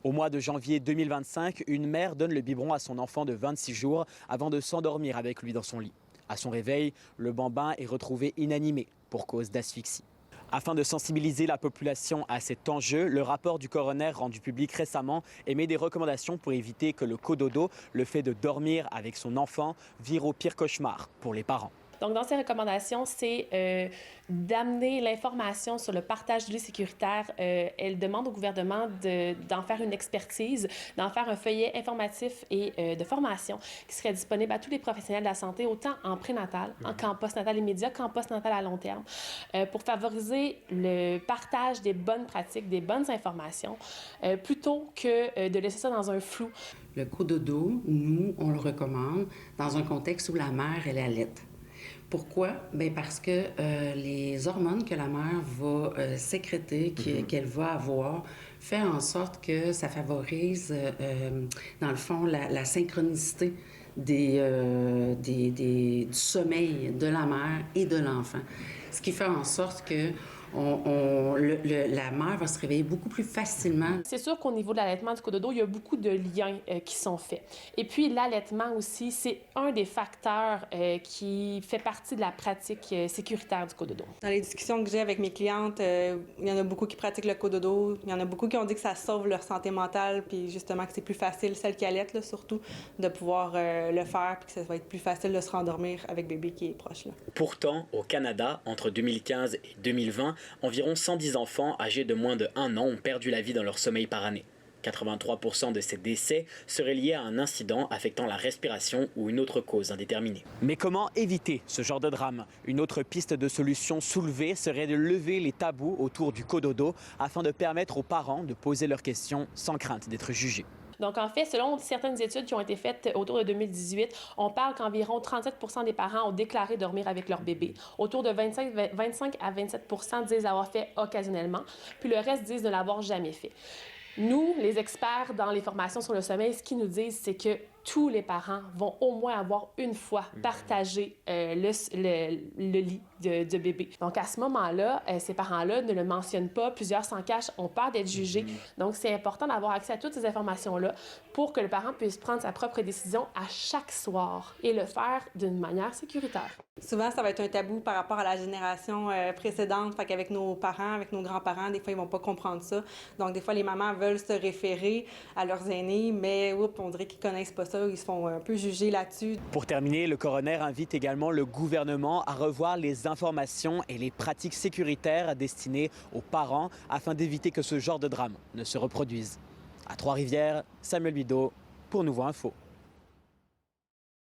Au mois de janvier 2025, une mère donne le biberon à son enfant de 26 jours avant de s'endormir avec lui dans son lit. À son réveil, le bambin est retrouvé inanimé pour cause d'asphyxie. Afin de sensibiliser la population à cet enjeu, le rapport du coroner rendu public récemment émet des recommandations pour éviter que le cododo, le fait de dormir avec son enfant, vire au pire cauchemar pour les parents. Donc, dans ces recommandations, c'est d'amener l'information sur le partage du lit sécuritaire. Elle demande au gouvernement d'en faire une expertise, d'en faire un feuillet informatif et de formation qui serait disponible à tous les professionnels de la santé, autant en prénatal, qu'en postnatal immédiat, qu'en postnatal à long terme, pour favoriser le partage des bonnes pratiques, des bonnes informations, plutôt que de laisser ça dans un flou. Le cododo, nous, on le recommande dans un contexte où la mère, elle allait. Pourquoi? Bien parce que les hormones que la mère va sécréter, qu'elle va avoir, fait en sorte que ça favorise, dans le fond, la synchronicité du sommeil de la mère et de l'enfant. Ce qui fait en sorte que la mère va se réveiller beaucoup plus facilement. C'est sûr qu'au niveau de l'allaitement du cododo, il y a beaucoup de liens qui sont faits. Et puis l'allaitement aussi, c'est un des facteurs qui fait partie de la pratique sécuritaire du cododo. Dans les discussions que j'ai avec mes clientes, il y en a beaucoup qui pratiquent le cododo. Il y en a beaucoup qui ont dit que ça sauve leur santé mentale, puis justement que c'est plus facile, celles qui allaitent, là, surtout, de pouvoir le faire, puis que ça va être plus facile de se rendormir avec bébé qui est proche. Là. Pourtant, au Canada, entre 2015 et 2020, environ 110 enfants âgés de moins de 1 an ont perdu la vie dans leur sommeil par année. 83% de ces décès seraient liés à un incident affectant la respiration ou une autre cause indéterminée. Mais comment éviter ce genre de drame? Une autre piste de solution soulevée serait de lever les tabous autour du cododo afin de permettre aux parents de poser leurs questions sans crainte d'être jugés. Donc, en fait, selon certaines études qui ont été faites autour de 2018, on parle qu'environ 37% des parents ont déclaré dormir avec leur bébé. Autour de 25 à 27% disent avoir fait occasionnellement, puis le reste disent ne l'avoir jamais fait. Nous, les experts dans les formations sur le sommeil, ce qu'ils nous disent, c'est que tous les parents vont au moins avoir une fois partagé le lit de bébé. Donc, à ce moment-là, ces parents-là ne le mentionnent pas. Plusieurs s'en cachent, ont peur d'être jugés. Donc, c'est important d'avoir accès à toutes ces informations-là pour que le parent puisse prendre sa propre décision à chaque soir et le faire d'une manière sécuritaire. Souvent, ça va être un tabou par rapport à la génération précédente. Fait qu'avec nos parents, avec nos grands-parents, des fois, ils vont pas comprendre ça. Donc, des fois, les mamans veulent se référer à leurs aînés, mais on dirait qu'ils connaissent pas ça. Ils se font un peu juger là-dessus. Pour terminer, le coroner invite également le gouvernement à revoir les informations et les pratiques sécuritaires destinées aux parents afin d'éviter que ce genre de drame ne se reproduise. À Trois-Rivières, Samuel Bideau pour Nouveau Info.